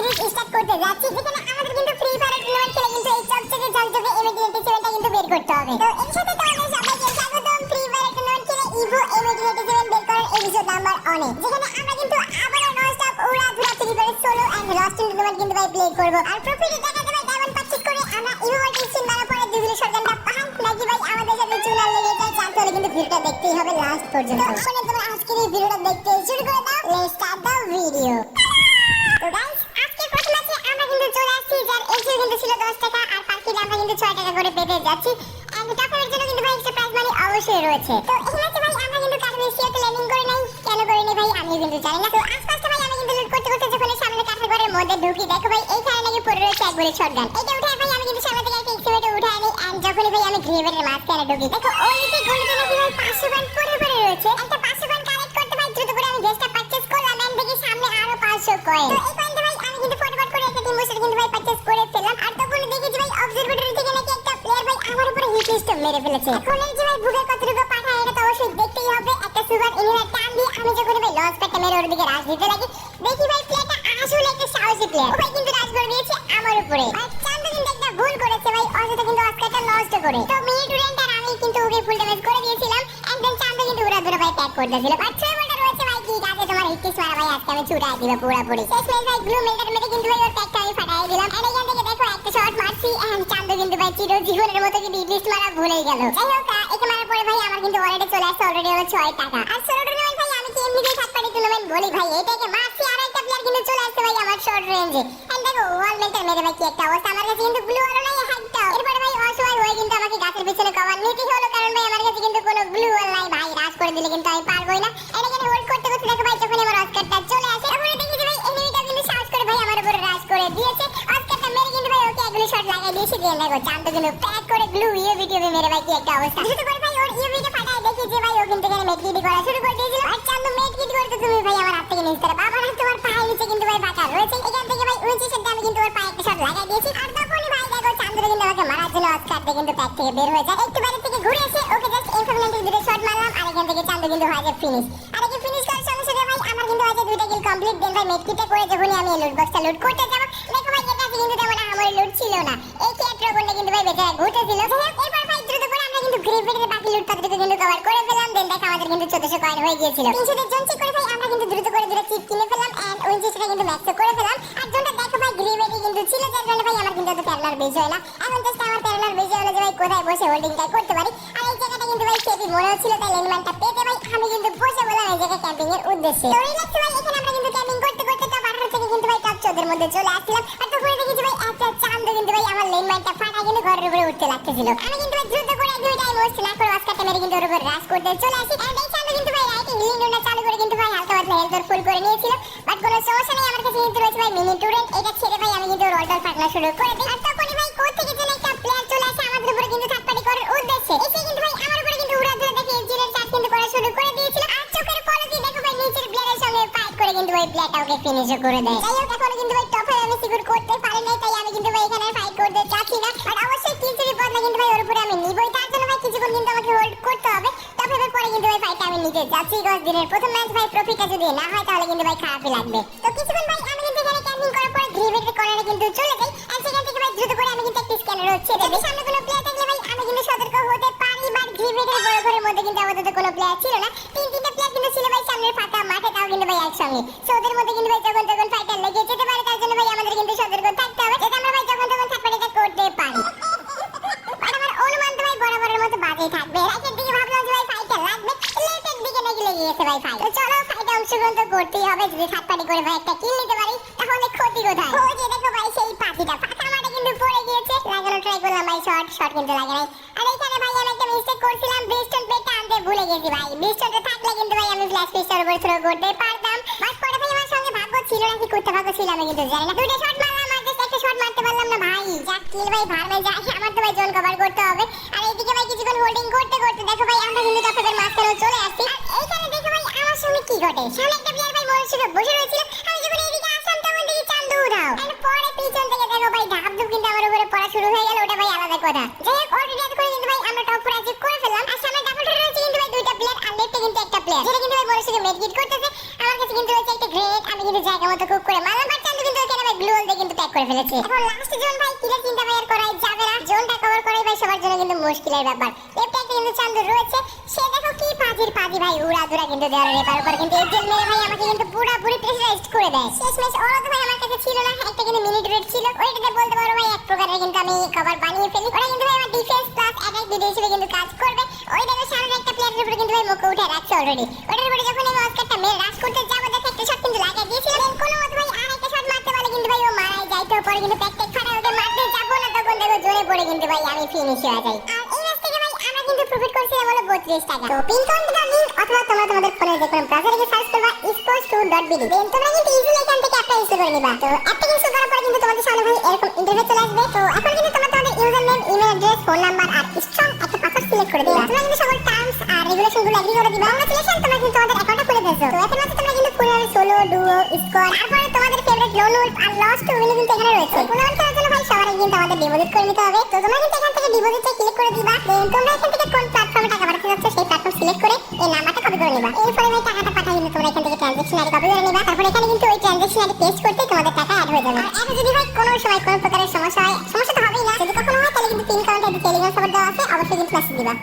Series start করতে যাচ্ছি, যেখানে আমাদের কিন্তু ফ্রি ফায়ার টুর্নামেন্ট খেলে কিন্তু এই চকচকে ঝকঝকে M1887টা কিন্তু বের করতে হবে। তো এর সাথে তোমাদের সবাইকে স্বাগতম ফ্রি ফায়ার টুর্নামেন্ট খেলে ইভো M1887 বের করার এপিসোড নাম্বার 1 যেখানে আমরা কিন্তু আবারও ননস্টপ উড়াধুরা Free Fire solo and lost tournament কিন্তু ভাই প্লে করব। আর প্রফিটে টাকা দেবে ডায়মন্ড পারচেজ করে আমরা ইভো ভার্সেস চিন মারা পরে দুগুলো শটগানটা পাহান নাকি ভাই আমাদের সাথে চুনাল লেগে যায়। জানতে হলে কিন্তু ভিডিওটা দেখতেই হবে লাস্ট পর্যন্ত। তাহলে তোমরা আজকের এই ভিডিওটা দেখতে শুরু করে দাও। Let's start the video. তো গাইস আজকে প্রথম ম্যাচে আমরা কিন্তু চলে আসছি, যার এসিও কিন্তু ছিল 10 টাকা আর পার্কিলে আমরা কিন্তু 6 টাকা করে পেতে যাচ্ছি। এন্ড টপের জন্য কিন্তু ভাই এক্সট্রা প্রাইজ মানি অবশ্যই রয়েছে। তো এই ম্যাচে ভাই আমরা কিন্তু কাঠের এসিওতে ল্যান্ডিং করে নাই, কেন করে নাই ভাই আমি কিন্তু জানি না। তো আশপাশে ভাই আমি কিন্তু লুট করতে করতে যখন সামনে কাঠের ঘরের মধ্যে ঢুকি, দেখো ভাই এইখানে নাকি পড়ে রয়েছে এক বলে শটগান। এটা উঠায় ভাই আমি কিন্তু সামনে থেকে একটা এক্সিভেটর উঠায় আনি। এন্ড যখনই ভাই আমি গ্রেভেটের মাঝখানে ঢুকি, দেখো ওইদিকে গোল্ডে নাকি ভাই 500 গান পড়ে রয়েছে। একটা 500 গান কালেক্ট করতে ভাই দ্রুত করে আমি গেস্টটা পারচেজ করলাম। এন্ড দেখি সামনে আরো 500 কয়েন। তো এই কয়েনটা ভাই আমি কিন্তু ফটাফট করে একটা টিম বুস্টার কিন্তু ভাই পারচেজ করে ফেললাম। আর তখন দেখি যে ভাই অবজারভেটরি থেকে নাকি একটা প্লেয়ার ভাই আমার উপরে হিট লিস্ট মেরে ফেলেছে। এখন এই যে ভাই বুকের কতটুকু পাঠায় এটা তো অবশ্যই দেখতেই হবে। একটা সুপার ইনহিলার টান দিয়ে আমি যখন ভাই লঞ্চ প্যাডটা মেরে ওর দিকে রাশ দিতে লাগি, দেখি ভাই প্লেয়ারটা আসলে একটা সাহসী প্লেয়ার। ভাই কিন্তু রাশ করে দিয়েছে আমার উপরে। আর চান্দু কিন্তু একটা ভুল করেছে ভাই, অযথা কিন্তু অস্কারটা নষ্ট করে। তো মিড রেন্ট আর আমি কিন্তু ওকে ফুল ড্যামেজ করে দিয়েছিলাম। এন্ড দেন চান্দু কিন্তু উড়াধুরা ভাই ট্যাগ করতেছিল। আর 6 মিনিট রয়েছে ভাই, কি কাজে তোমার হিট লিস্ট মারা ভাই, আজকে আমি ছুটাই দিব পুরোপুরি। শেষ ম্যাচ ভাই ব্লু মেল্টার মেরে কিন্তু ভাই ওর ট্যাগটা আমি ফাটাই দিলাম। এন্ড এখান থেকে দেখো একটা শট মারছি। এন্ড চান্দু কিন্তু ভাই চিরজীবনের মতো কিন্তু হিট লিস্ট মারা ভুলেই গেল। যাই হোক একে মারার পরে ভাই আমার কিন্তু ওয়ালেটে চলে আসছে অলরেডি হলো 6 টাকা। আর সোলো টুর্নামেন্ট ভাই আমি কি এমনিতেই থার্ড পার্টি টুর্নামেন্ট বলি ভাই, এটাকে মারছি আর একটা প্লেয়ার কিন্তু চলে আসছে ভাই আমার শর্ট রেঞ্জে। এন্ড দেখো ওয়াল মেল্টার মেরে ভাই কি একটা অবস্থা। আমার কাছে কিন্তু ব্লু ওয়াল নাই, হাইটটাও। এরপরে ভাই অসহায় হয়ে কিন্তু আমাকে গাছের পিছনে কভার নিতে হলো, কারণ ভাই আমার কাছে কিন্তু কোনো ব্লু ওয়াল নাই ভাই। রাশ করে দিলে কিন্তু আমি পারবোই না। এখানে হোল্ড করতে করতে দেখো ভাই যখন আমার অস্কারটা চলে আসে, তখন দেখি যে ভাই এনিমিটা কিন্তু সাহস করে ভাই আমার উপরে রাশ করে দিয়েছে। অস্কারটা মেরে কিন্তু ভাই ওকে এগুলো শট লাগাই দিয়েছে। দিয়ে দেখো চান্দু কিন্তু প্যাক করে গ্লু ভিডিও মেরে ভাই কি একটা অবস্থা। শুধু করে ভাই ওর ইউভিটা ফাটায় দেখি যে ভাই ও কিন্তু এখানে মেডকিট করা শুরু করে দিয়েছিল। আর চান্দু মেডকিট করতে তুমি ভাই আমার হাত থেকে নিচে বাবা না, তোমার পায়ের নিচে কিন্তু ভাই ফাটা রয়েছে। এখান থেকে ভাই উইচি শটটা আমি কিন্তু ওর পায়ে একটা শট লাগাই দিয়েছি। আর তখনই ভাই দেখো চান্দু কিন্তু আমাকে মারার জন্য অস্কার দিয়ে কিন্তু প্যাক থেকে বের হয়ে যায়। একটু বাইরে থেকে ঘুরে এসে ওকে জাস্ট ইনফরমেন্টের দুটো শট মারলাম। আর এখান থেকে চান্দু কিন্তু হয়ে যায় ফিনিশ। আর এই ফিনিশ করার সঙ্গে সঙ্গে ভাই আমার কিন্তু হয়ে যায় দুইটা কিল কমপ্লিট। দেন ভাই মেডকিটটা করে যখনই আমি এই লুট বক্সটা লুট করতে যাব, দেখো ভাই এর কাছে কিন্তু তেমন আমার লুট ছিল না। এই ক্ষেত্রে করলে কিন্তু ভাই বেচারা ঘুরতেছিল। এরপর ভাই দ্রুত করে আমরা কিন্তু গ্রেভেটের বাকি লুট পাত্রকে কিন্তু কভার করে ফেললাম। দেন দেখো আমাদের কিন্তু 1400 কয়েন হয়ে গিয়েছিল। 300 জন চেক করে ভাই আমরা কিন্তু দ্রুত করে দুটো চিপ কিনে ফেললাম। এন্ড ওই জিনিসটা কিন্তু ম্যাক্স করে ফেললাম। আর জোনটা দেখো ভাই গ্রেভেটে কিন্তু ছিল, যার কারণে ভাই আমার কিন্তু প্যারালার বেজ হয় না। এখন জাস্ট আমার প্যারালার বেজ হলো যে ভাই কোথায় বসে হোল্ডিংটা করতে পারি। আর এই জায়গাটা কিন্তু ভাই সেফি মনে হচ্ছিল, তাই ল্যান্ডমার্কটা পেতে ভাই আমি কিন্তু বসে বললাম এই জায়গায় ক্যাম্পিং এর উদ্দেশ্যে। তো রিল্যাক্স ভাই, এখানে আমরা কিন্তু ক্যাম্পিং করতে করতে টপ 18 থেকে কিন্তু ভাই টপ 14 এর মধ্যে চলে আসছিলাম। আর তখন দেখি যে ভাই একটা চান্দু কিন্তু ভাই আমার ল্যান্ডমার্কটা ফাটা কিন্তু ঘরের উপরে উঠতে লাগতেছিল। আমি কিন্তু ভাই দ্রুত করে দুই টাইম ওয়েস্ট না করে অস্কারটা মেরে কিন্তু ওর উপর রাশ করতে চলে আসি। এন্ড এই চান্দু কিন্তু ভাই রাইটে হিলিং রুনটা চালু করে কিন্তু ভাই হালকা পাতলা হেলথ ফুল করে নিয়েছিল। বাট কোনো সমস্যা নেই, আমার কাছে কিন্তু রয়েছে ভাই মিনি টুরেন্ট। এটা ছেড়ে ভাই আমি কিন্তু রোলটার ফাটনা শুরু করে দিই। আর তখনই ভাই কোথা থেকে যেন একটা প্লেয়ার চলে আসে আমাদের উপরে কিন্তু থার্ড পার্টি করার উদ্দেশ্যে। এসে কিন্তু ভাই আমার উপরে কিন্তু উড়াধুরা দেখে এজিলের চাপ কিন্তু করা শুরু করে দিয়েছিল। আর চোখের পলকে দেখো ভাই নিচের প্লেয়ারের সঙ্গে ফাইট করে কিন্তু ভাই প্লেয়ারটা ওকে ফিনিশও করে দেয়। যাই হোক এখন কিন্তু ভাই টপে আমি সিকিউর করতে পারি নাই, তাই আমি কিন্তু ভাই এখানে ফাইট করতে চাচ্ছি না। আর অবশ্যই কিলচুরি বদলা কিন্তু ভাই ওর উপরে আমি নিবই, তার জন্য ভাই কিছুক্ষণ কিন্তু আমাকে হোল্ড করতে হবে। টপে পরে কিন্তু ভাই ফাইটটা আমি নিতে যাচ্ছি। 10 দিনের প্রথম ম্যাচ ভাই প্রফিটটা যদি না হয় তাহলে কিন্তু ভাই খারাপই লাগবে। তো কিছুক্ষণ ভাই আমি কিন্তু এখানে ক্যাম্পিং করার পরে গ্রেভেটের কর্নারে কিন্তু চলে যাই। আর সেখান থেকে ভাই দ্রুত করে আমি কিন্তু একটা স্ক্যানার হচ্ছে যদি সামনে কোনো প্লেয়ার থাকলে ভাই আমি কিন্তু সতর্ক হতে পারি। বাট গ্রেভেটের বড় ঘরের মধ্যে কিন্তু আমাদের কোনো প্লেয়ার ছিল না। তিনটা প্লেয়ার কিন্তু ছিল ভাই সামনের ফাঁকা মাঠে, তাও কিন্তু ভাই একসঙ্গে। সো ওদের মধ্যে কিন্তু ভাই যখন ফাইটার লেগে যেতে পারে, তার জন্য ভাই আমাদের কিন্তু সতর্ক থাকতে হবে যাতে আমরা ভাই যখন থার্ড পার্টিটা করতে পারি। আর আমার অনুমান তো ভাই বরাবরের মতো বাজেই থাকবে। রাইটের দিকে ভাবলাম যে ভাই ফাইটটা লাগবে, লেফটের দিকে নাকি লেগে গেছে ভাই ফাইট। তো চলো ফাইটে অংশগ্রহণ তো করতেই হবে। যদি থার্ড পার্টি করে ভাই একটা কিল নিতে পারি তাহলে ক্ষতি কোথায়। ওই যে দেখো ভাই সেই পাখিটা ফাঁকা মাঠে কিন্তু পড়ে গিয়েছে। লাগানো ট্রাই করলাম ভাই, শট কিন্তু লাগে নাই। আর এইখানে ভাই আমি একটা মিস্টেক করছিলাম, ব্রিস্টন পেটটা আনতে ভুলে গেছি ভাই। ব্রিস্টনটা থাকলে কিন্তু ভাই আমি ফ্ল্যাশ পিস্টলের উপর থ্রো করতে পারতাম। বাট পরে ভাই আমার সঙ্গে ভাগ্য ছিল নাকি করতে ভাগ্য ছিল আমি কিন্তু জানি না। দুটো শট মারলাম আর জাস্ট একটা শট মারতে পারলাম না ভাই। যাক কিল ভাই ভারমে যায়, আমার তো ভাই জোন কভার করতে হবে। আর এইদিকে ভাই কিছুক্ষণ হোল্ডিং করতে করতে দেখো ভাই আমরা কিন্তু টপের মাঝখানে চলে আসছি। আর এইখানে দেখো ভাই আমার সঙ্গে কি ঘটে, সামনে একটা প্লেয়ার ভাই মরছিল বসে রয়েছিল। আমি যখন এইদিকে আসলাম তখন দেখি চান্দু উধাও। আর পরে পিছন থেকে দেখো ভাই ধাপধুপ কিন্তু আমার উপরে পড়া শুরু হয়ে গেল। ওটা ভাই আলাদা কথা। যাই হোক অলরেডি এত করে কিন্তু ভাই আমরা টপ 4 অ্যাচিভ করে ফেললাম। আর সামনে ডাবল টপ রয়েছে কিন্তু ভাই দুইটা প্লেয়ার আর লেফটে কিন্তু একটা প্লেয়ার, যেটা কিন্তু ভাই মরছিল মেডকিট করতেছে। আমার কাছে কিন্তু রয়েছে একটা গ্রেনেড, আমি কিন্তু জায়গা মতো কুক করে মারলাম। বাট চান্দু কিন্তু এখানে ভাই গ্লুয়াল ট্যাগ করে ফেলেছে। এখন লাস্ট জোন ভাই কিলের চিন্তা ভাই আর করাই যাবে না, জোনটা কভার করাই ভাই সবার জন্য কিন্তু মুশকিলের ব্যাপার। লেফটে কিন্তু চান্দু রয়েছে, সে দেখো কি পাজির পাজি ভাই উড়াধুরা কিন্তু দেওয়ার রেপার করে কিন্তু এজেল মেরে ভাই আমাকে কিন্তু পুরোপুরি প্রেসারাইজড করে দেয়। শেষমেশ ওরা তো ভাই আমার কাছে ছিল না, একটা কিন্তু মিনিট রেট ছিল, ওইটাতে বলতে পারো ভাই এক প্রকারের কিন্তু আমি কভার বানিয়ে ফেলি। ওরা কিন্তু ভাই আমার ডিফেন্স প্লাস অ্যাটাক দুটো হিসেবে কিন্তু কাজ করবে। ওই দেখো সামনে একটা প্লেয়ারের উপরে কিন্তু ভাই মুখ উঠে রাখছে অলরেডি। ওটার উপরে যখন আমি অস্কারটা মেরে রাশ করতে যাবো দেখো একটা শট কিন্তু লাগিয়ে দিয়েছিল, কোনো মতে ভাই আর একটা শট মারতে পারলে কিন্তু ভাই ও মারাই যায়। তো পরে কিন্তু প্যাকটেক ফাটা ওকে মারতে যাবো না, তখন দেখো জোরে পড়ে কিন্তু ভাই আমি ফিনিশ হয়ে যাই। আর এই ম্যাচ থেকে ভাই আমরা কিন্তু প্রফিট করছিলাম হলো 32 টাকা। তো পিন কমেন্টে লিংক অথবা তোমরা তোমাদের ফোনে যে কোনো ব্রাউজারে গিয়ে সার্চ করবা esports2.bd, দেন তোমরা কিন্তু ইজিলি এখান থেকে অ্যাপটা ইনস্টল করে নিবা। তো অ্যাপটা ইনস্টল করার পরে কিন্তু তোমাদের সামনে ভাই এরকম ইন্টারফেস চলে আসবে। তো এখন কিন্তু তোমরা তোমাদের user name, email address, phone number আর স্ট্রং একটা পাসওয়ার্ড সিলেক্ট করে দিবা। তোমরা কিন্তু সকল টার্মস আর রেগুলেশন গুলো এগ্রি করে দিবা। কংগ্রাচুলেশন, তোমরা কিন্তু তোমাদের অ্যাকাউন্টটা খুলে ফেলছো। তো এখন মাত্র তোমরা কিন্তু পুরো সোলো, ডুও, স্কোয়াড তারপরে তোমাদের favourite loan with R lost win কিন্তু এখানে রয়েছে। পুনরায় খেলার জন্য ভাই সবার আগে কিন্তু আমাদের ডিপোজিট করে নিতে হবে। তো তোমরা কিন্তু এখান থেকে ডিপোজিটে ক্লিক করে দিবা। দেন তোমরা এখান থেকে কোন প্ল্যাটফর্মে টাকা পাঠাতে যাচ্ছ সেই প্ল্যাটফর্ম সিলেক্ট করে এই নাম্বারটা কপি করে নিবা। এরপরে ভাই টাকাটা পাঠাই কিন্তু তোমরা এখান থেকে ট্রানজাকশন আইডি কপি করে নিবা। তারপর এখানে কিন্তু ওই ট্রানজাকশন আইডি পেস্ট করতে তোমাদের টাকা অ্যাড হয়ে যাবে। আর যদি ভাই কোনো সময় কোনো প্রকারের সমস্যা হয়, সমস্যা তো হবেই না, যদি কখনো হয় তাহলে কিন্তু পিন কাউন্টে টেলিগ্রাম সাপোর্ট দেওয়া আছে, অবশ্যই কিন্তু মেসেজ দিবা।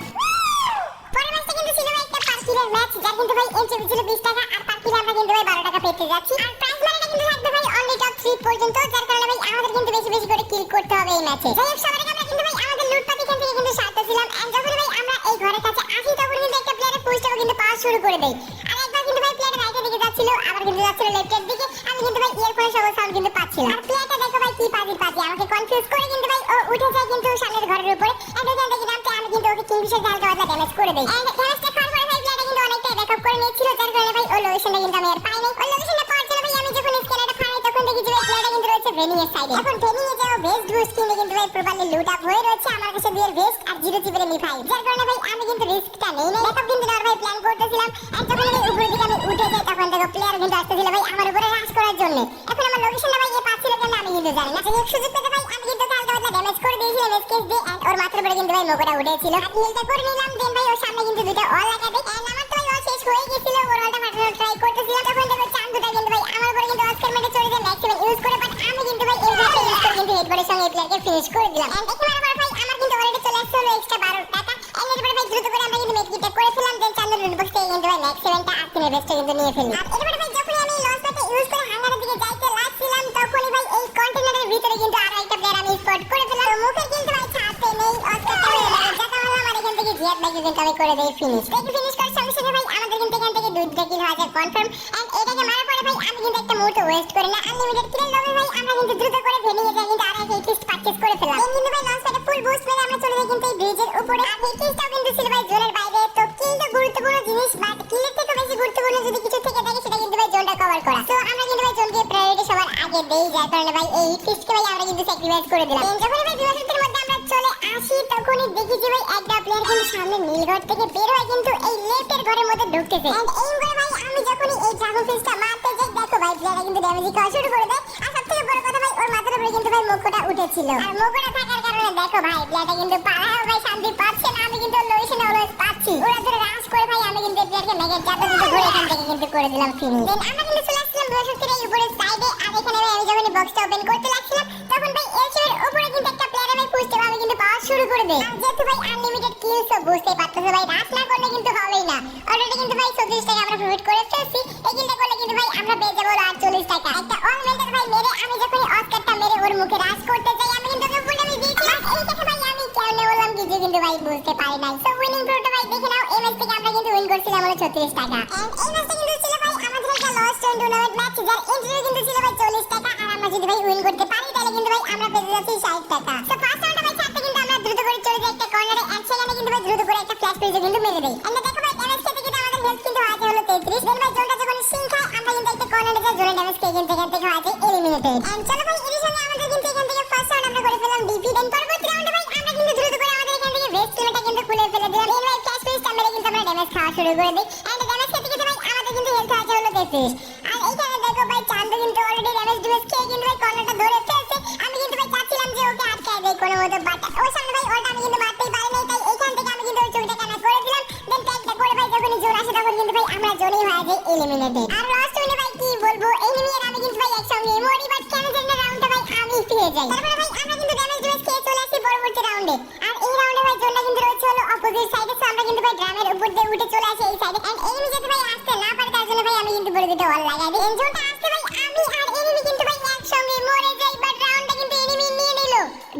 পরের ম্যাচটা কিন্তু ছিল ভাই একটা পার্কিলের ম্যাচ, যার কিন্তু ভাই এন্ট্রি ছিল 20 টাকা আর পার্কিলে আমরা কিন্তু ভাই 12 টাকা পেতে যাচ্ছি। আর প্রাইস মানিটা কিন্তু থাকবে ভাই অনলি টপ 3 পর্যন্ত, যার কারণে ভাই আমাদের কিন্তু বেশি বেশি করে কিল করতে হবে এই ম্যাচে। যাই হোক সবার আগে আমরা কিন্তু ভাই আমাদের লুটপাট এখান থেকে কিন্তু সারতেছিলাম। এন্ড যখন ভাই আমরা এই ঘরের কাছে আসি তখন কিন্তু একটা প্লেয়ারের পুশটাও কিন্তু পাওয়া শুরু করে দেই। আর একবার কিন্তু ভাই প্লেয়ার রাইটের দিকে যাচ্ছিল, আবার কিন্তু যাচ্ছিল লেফটের দিকে। আমি কিন্তু ভাই ইয়ারফোনে সব সাউন্ড কিন্তু পাচ্ছিলাম। আর প্লেয়ারটা দেখো ভাই কি পাজি পাজি আমাকে কনফিউজ করে কিন্তু ভাই ও উঠে যায় কিন্তু সামনের ঘরের উপরে। এন্ড ওখান থেকে নামতে আমি কিন্তু ওকে কিংফিশার হালকা পাতলা ড্যামেজ করে দেই। এন্ড ড্যামেজটা খাওয়ার পরে ভাই প্লেয়ারটা কিন্তু অনেকটা ব্যাকআপ করে নিয়েছিল, যার কারণে ভাই ওর লোকেশনটা কিন্তু আমি আর পাই নাই। ওর লোকেশনটা পাওয়ার জন্য ভাই আমি যখন স্ক্যানারটা ফাড়াই তখন দেখি যে ভাই প্লেয়ারটা কিন্তু রয়েছে ভেনিংয়ের সাইডে। এখন ভেনিংয়ে যাও ভেস্ট বুস্ট কিনে কিন্তু ভাই প্রপারলি লুট আপ হয়ে রয়েছে আমার কাছে দিয়ে ভেস্ট আর 0 চিপের মি5, যার কারণে ভাই আমি কিন্তু রিস্কটা নেই নাই, ব্যাকআপ কিন্তু নেওয়ার ভাই প্ল্যান করতেছিলাম। এন্ড যখন ভাই উপরের দিকে আমি উঠে যাই তখন দেখো প্লেয়ার কিন্তু আসতেছিল ভাই আমার উপরে রাশ করার জন্য। এখন আমার লোকেশনটা ভাই এ পাচ্ছিল কেন আমি কিন্তু জানি না। এই সুযোগ পেতে ভাই আমি কিন্তু হালকা পাতলা ড্যামেজ করে দিয়েছিলাম এসকেস দিয়ে। এন্ড ওর মাথার উপরে কিন্তু ভাই মোকোটা উঠেছিল, আর হিলটা করে নিলাম। দেন ভাই ওর সামনে কিন্তু দুটো অল লাগা দেই। এন্ড আমার তো ভাই অল শেষ হয়ে গিয়েছিল, ওর অলটা ফাটানোর ট্রাই করতেছিলাম। তখন দেখো চান্দুটা কিন্তু ভাই আমার উপরে কিন্তু অস্কার মেরে চলে যায় ম্যাক্সিমাম ইউজ করে, বাট আমি কিন্তু ভাই এমভিপি ইউজ করে কিন্তু হেডবটের সঙ্গে এই প্লেয়ারকে ফিনিশ করে দিলাম। এন্ড এখানে আমার ভাই আমার কিন্তু অলরেডি চলে আসছে হলো এক্সট্রা 12 টাকা। এন্ড এরপরে ভাই দ্রুত করে আমরা কিন্তু মেডকিটটা করে ফেললাম। দেন চান্দুর লুট বক্স থেকে কিন্তু ভাই ম্যাক্স 7টা আর 3 বেস্টটা কিন্তু নিয়ে ফেলি। আর এরপরে ভাই যখন আমি লঞ্চ প্যাডটা ইউজ করে হাঙ্গারের দিকে যাইতে লাগছিলাম তখনই ভাই এই কন্টেইনারের ভিতরে কিন্তু আরো একটা প্লেয়ার আমি স্পট করে ফেললাম। তো মুখে কিন্তু ভাই ছাড়তে নেই, অস্কারটা হয়ে গেল, যেটা হলো আমার এখান থেকে জিয়াদ ভাইকে কিন্তু আমি করে দেই ফিনিশ। দেখি ফিনিশ করার সঙ্গে সঙ্গে ভাই আমাদের কিন্তু এখান থেকে 2টা কিল হয়ে যায় কনফার্ম। এন্ড এটাকে মারার পরে ভাই আমি কিন্তু একটা মুহূর্ত ওয়েস্ট করি না, আনলিমিটেড কিলের লবে ভাই আমরা কিন্তু দ্রুত করে ভেনিয়ে যাই কিন্তু আর একটা লিস্ট পারচেজ করে ফেললাম। এই কিন্তু ভাই লঞ্চ প্যাডে ফুল বুস্ট মেরে আমরা চলে যাই কিন্তু এই ব্রিজের উপরে। আর এই লিস্টটাও কিন্তু ছিল ভাই জোনের বাইরে। তো কিল তো গুরুত্বপূর্ণ জিনিস, বাট কিলের থেকে বেশি গুরুত্বপূর্ণ যদি কিছু থেকে থাকে সেটা কিন্তু ভাই জোনটা কভার করা। তো আমরা কিন্তু ভাই জোনকে প্রায়োরিটি সবার আগে দেই, যার কারণে ভাই এই লিস্টকে ভাই আমরা কিন্তু স্যাক্রিফাইস করে দিলাম। যখন ভাই বিভাজনের মধ্যে আমরা চলে আসি তখনই দেখি যে ভাই একটা প্লেয়ার কিন্তু সামনে নীলঘর থেকে বের হয় কিন্তু এই লেফটের ঘরের মধ্যে ঢুকতেছে। এন্ড এইম করে ভাই আমি যখনই এই ড্রাগন ফিশটা মারতে যাই দেখো ভাই প্লেয়ারটা কিন্তু ড্যামেজ খাওয়া শুরু করে দেয়। আর সবথেকে বড় কথা ভাই ওর মাথার উপরে কিন্তু ভাই মুকুটটা উঠেছিল, আর মুকুটটা থাকার কারণে দেখো ভাই প্লেয়ারটা কিন্তু পালাও ভাই শান্তি পাচ্ছে না। আমি কিন্তু লোকেশনে অলওয়েজ পাচ্ছি, ওরা ধরে রাশ করে ভাই আমি কিন্তু প্লেয়ারকে মেগে যাতে কিন্তু ঘুরে এখান থেকে কিন্তু করে দিলাম ফিনিশ। দেন আমরা কিন্তু চলে আসলাম বৃহস্পতির এই উপরের সাইডে। আর এখানে ভাই আমি যখন বক্সটা ওপেন করতে লাগছিলাম তখন ভাই এলসির উপরে কিন্তু একটা প্লেয়ার আমি পুশটা আমি কিন্তু পাওয়া শুরু করে দেই। আর যেহেতু ভাই আনলিমিটেড কিলস তো বুঝতেই পারতেছো ভাই রাশ না করলে কিন্তু হবেই না। অলরেডি কিন্তু ভাই 34 টাকা আমরা প্রফিট করে ফেলছি। এই কিলটা করলে কিন্তু ভাই আমরা পেয়ে যাবো 48 টাকা। একটা অল মেন্টার ভাই মেরে আমি যখন অস্কারটা মেরে ওর মুখে রাশ করতে যাই আমি কিন্তু ওকে ফুল আমি দিয়েছিলাম। এই কথা ভাই আমি কেমনে বললাম কিছু কিন্তু ভাই বুঝতে পারি নাই। সো উইনিং প্রোটা ভাই দেখে নাও, এই ম্যাচ থেকে আমরা কিন্তু উইন করছিলাম হলো 36 টাকা। এন্ড এই ম্যাচটা কিন্তু ছিল ভাই আমাদের একটা লস্ট টুর্নামেন্ট ম্যাচ, যার এন্ট্রি কিন্তু ছিল ভাই 40 টাকা। আর আমরা যদি ভাই উইন করতে পারি তাহলে কিন্তু ভাই আমরা পেয়ে যাচ্ছি 60 টাকা। সো ফার্স্ট রাউন্ডে ভাই ছাড়তে কিন্তু আমরা দ্রুত করে চলে যাই একটা কর্নারে। এন্ড সেখানে কিন্তু ভাই দ্রুত করে একটা ফ্ল্যাশ পেজে কিন্তু মেরে দেই। এন্ড দেখো ভাই ড্যামেজ খেতে কিন্তু আমাদের হেলথ কিন্তু আছে হলো 33। দেন ভাই জোনটা যখন সিং খায় আমরা কিন্তু একটা কর্নারে যাই, জোনের ড্যামেজ খেয়ে কিন্তু এখান থেকে আছে এলিমিনেটেড। এন্ড চলো ভাই এর সঙ্গে আমাদের কিন্তু এখান থেকে ফার্স্ট রাউন্ড আমরা করে ফেললাম ডিপি। দেন পরবর্তী রাউন্ডে ভাই আমরা কিন্তু দ্রুত করে আমাদের এখান থেকে ভেস্ট কিলটা কিন্তু খুলে ফেলে দিলাম। দেন ভাই ফ্ল্যাশ পেজটা মেরে কিন্তু আমরা ড্যামেজ খাওয়া শুরু করে দেই। এন্ড ড্যামেজ খেতে কিন্তু ভাই আমাদের কিন্তু হেলথ আছে হলো 33। আর এইখানে দেখো ভাই চান্দু কিন্তু অলরেডি ড্যামেজ খেয়ে কিন্তু ভাই কর্নারটা ধরে ফেলছে। আমি কিন্তু ভাই চাচ্ছিলাম যে ওকে আটকায় দেই কোনো মতো, বাট ওর সামনে ভাই ওটা আমি কিন্তু মারতেই পারি নাই। তাই এখান থেকে আমি কিন্তু ওই চুরিটা কানা করে দিলাম। দেন ট্যাগটা করে ভাই যখনই জোন আসে তখন কিন্তু ভাই আমরা জোনই হয়ে যাই এলিমিনেটেড। আর লাস্ট উইনে ভাই কি বলবো, এনিমি আর আমি কিন্তু ভাই একসঙ্গে মরি, বাট কেন জানি না রাউন্ডটা ভাই আমি যাই। তারপরে ভাই আমরা কিন্তু ড্যামেজ খেয়ে চলে আসি পরবর্তী রাউন্ডে। আর এই রাউন্ডে ভাই জোনটা কিন্তু রয়েছে হলো অপোজিট সাইডে। সো আমরা কিন্তু ভাই ড্রামের উপর দিয়ে উঠে চলে আসি এই সাইডে। এন্ড এনিমি যাতে ভাই আসতে না পারে তার জন্য ভাই আমি কিন্তু বলে দিতে ওয়াল লাগাই দিই। এন্ড জোনটা আসতে ভাই আমি আর এনিমি কিন্তু ভাই একসঙ্গে মরে যাই, বাট রাউন্ডটা কিন্তু এনিমি নিয়ে নিল।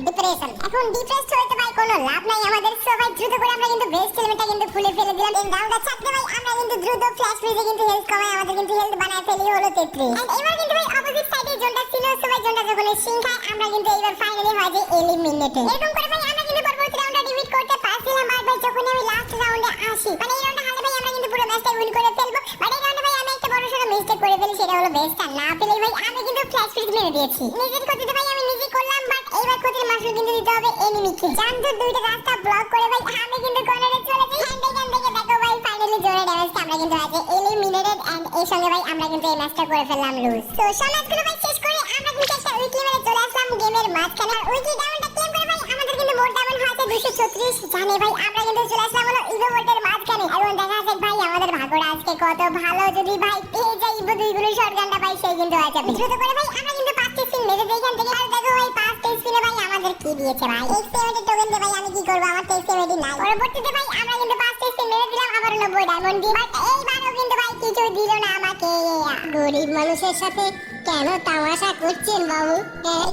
ডিপ্রেশন। এখন ডিপ্রেসড হইতে ভাই কোনো লাভ নাই আমাদের। সো ভাই দ্রুত করে আমরা কিন্তু বেস্ট হেলমেটটা কিন্তু খুলে ফেলে দিলাম। এন্ড রাউন্ডটা ছাড়তে ভাই আমরা কিন্তু দ্রুত ফ্ল্যাশ ফ্রিজে কিন্তু হেলথ কমাই আমাদের কিন্তু হেলথ বানায় ফেলি হলো 33। এন্ড এবার কিন্তু ভাই অপোজিট সাইডে জোনটা ছিল। সো ভাই জোনটা যখন সিং খায় আমরা কিন্তু এইবার ফাইনালি হয় যে এলিমিনেটেড। এরকম করে ভাই আমরা কিন্তু পরবর্তী রাউন্ডটা ডিফিট করতে পারছিলাম। আর ভাই যখন আমি লাস্ট রাউন্ডে আসি, মানে এই রাউন্ডে হারলে ভাই আমরা কিন্তু পুরো ম্যাচটা উইন করে ফেলবো। বাট এই রাউন্ডে ভাই আমি একটা বড় সড়ো মিস্টেক করে ফেলি, সেটা হলো বেস্টটা না ফেলে ভাই আমি কিন্তু ফ্ল্যাশ ফ্রিজ মেরে দিয়েছি। নিজের ক্ষতিতে ভাই আমি নিজে করলাম, বাট এইবার ক্ষতির মাসুল কিন্তু দিতে হবে এনিমিকে। জানতো দুইটা রাস্তা ব্লক করে ভাই আমি কিন্তু কর্নারে চলে যাই। এখান থেকে দেখো ভাই ফাইনালি জোরে ড্যামেজটা আমরা কিন্তু আছে এলিমিনেটেড। এন্ড এই সঙ্গে ভাই আমরা কিন্তু এই ম্যাচটা করে ফেললাম লুজ। তো ম্যাচগুলো ভাই শেষ করে আমরা কিন্তু একটা উইকলি মেরে চলে আসলাম গেমের মাঝখানে। আর উইকলি ডায়মন্ডটা ক্লেম করে ভাই আমাদের কিন্তু মোট ডায়মন্ড হয়েছে 236। জানি ভাই আমরা কিন্তু চলে আসলাম হলো ইভো ভোল্টের মাঝখানে। এখন দেখা যাক ভাই আমাদের ভাগ্যটা আজকে কত ভালো। যদি ভাই পেয়ে যাই ইভো দুইগুলো শটগানটা ভাই সেই কিন্তু হয়ে যাবে। দ্রুত করে ভাই আমরা কিন্তু 5টা স্পিন মেরে দেই এখান থেকে। আর দেখো ভাই 5টা স্পিনে ভাই আমাদের কি দিয়েছে ভাই এক্সপেরিমেন্টের টোকেন দিয়ে। ভাই আমি কি করব, আমার তো এক্সপেরিমেন্ট নাই। পরবর্তীতে ভাই আমরা কিন্তু 5টা স্পিন মেরে দিলাম আবার 90 ডায়মন্ড দিয়ে। বাট এইবারও কিন্তু ভাই কিছু দিল না আমাকে। গরিব মানুষের সাথে কেন তামাশা করছেন বাবু?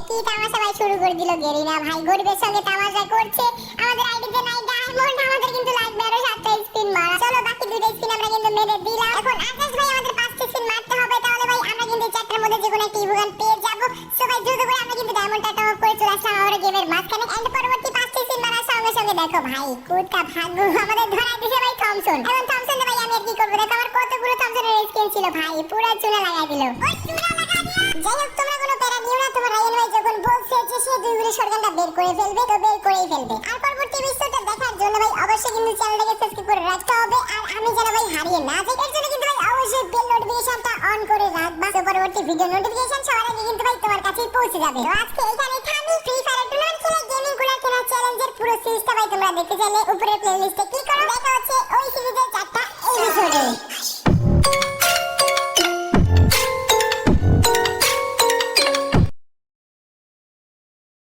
কি তামাশা ভাই শুরু করে দিল গেরিনা ভাই। গরিবের সঙ্গে তামাশা করছে। আমাদের আইডিতে নাই ডায়মন্ড, আমাদের কিন্তু লাগবে আরো 7টা স্পিন মারা। চলো বাকি 2টা স্পিন আমরা কিন্তু মেরে দিলাম। এখন আকাশ ভাই আমাদের 5টা স্পিন মারতে হবে, তাহলে ভাই আমরা কিন্তু 4টার মধ্যে যে কোনো একটা ইভোগান পেয়ে যাব। সো ভাই দ্রুত করে আমরা কিন্তু ডায়মন্ডটা টপ আপ করে চলে আসলাম আবার গেমের মাঝখানে। এন্ড পরবর্তী 5টা স্পিন মারার সঙ্গে সঙ্গে দেখো ভাই কুটকা ভাগ্য আমাদের ধরাই দিছে ভাই থমসন। এখন থমসন ভাই আমি আর কি করব, দেখো আমার কতগুলো থমসনের স্কিন ছিল ভাই, পুরো চুনা লাগাই দিল। ওই চুনা লাগা দিয়া। যাই হোক তোমরা কোনো প্যারা নিও না, তোমার রায়ান ভাই যখন বলছে যে সে দুইগুলো শটগানটা বের করে ফেলবে তো বের করেই ফেলবে। আর পরবর্তী ভিডিওটা দেখার জন্য ভাই অবশ্যই কিন্তু চ্যানেলটাকে সাবস্ক্রাইব করে রাখতে হবে। আর আমি যেন ভাই হারিয়ে না যাই এর জন্য কিন্তু ভাই অবশ্যই বেল নোটিফিকেশনটা অন করে রাখবা। তো পরবর্তী ভিডিও নোটিফিকেশন সবার আগে কিন্তু ভাই তোমার কাছেই পৌঁছে যাবে। তো আজকে এখানে থামি। ফ্রি ফায়ার টুর্নামেন্ট খেলা গেমিং কুলার কেনার চ্যালেঞ্জের পুরো সিরিজটা ভাই তোমরা দেখতে চাইলে উপরের প্লেলিস্টে ক্লিক করো। দেখা হচ্ছে ওই সিরিজের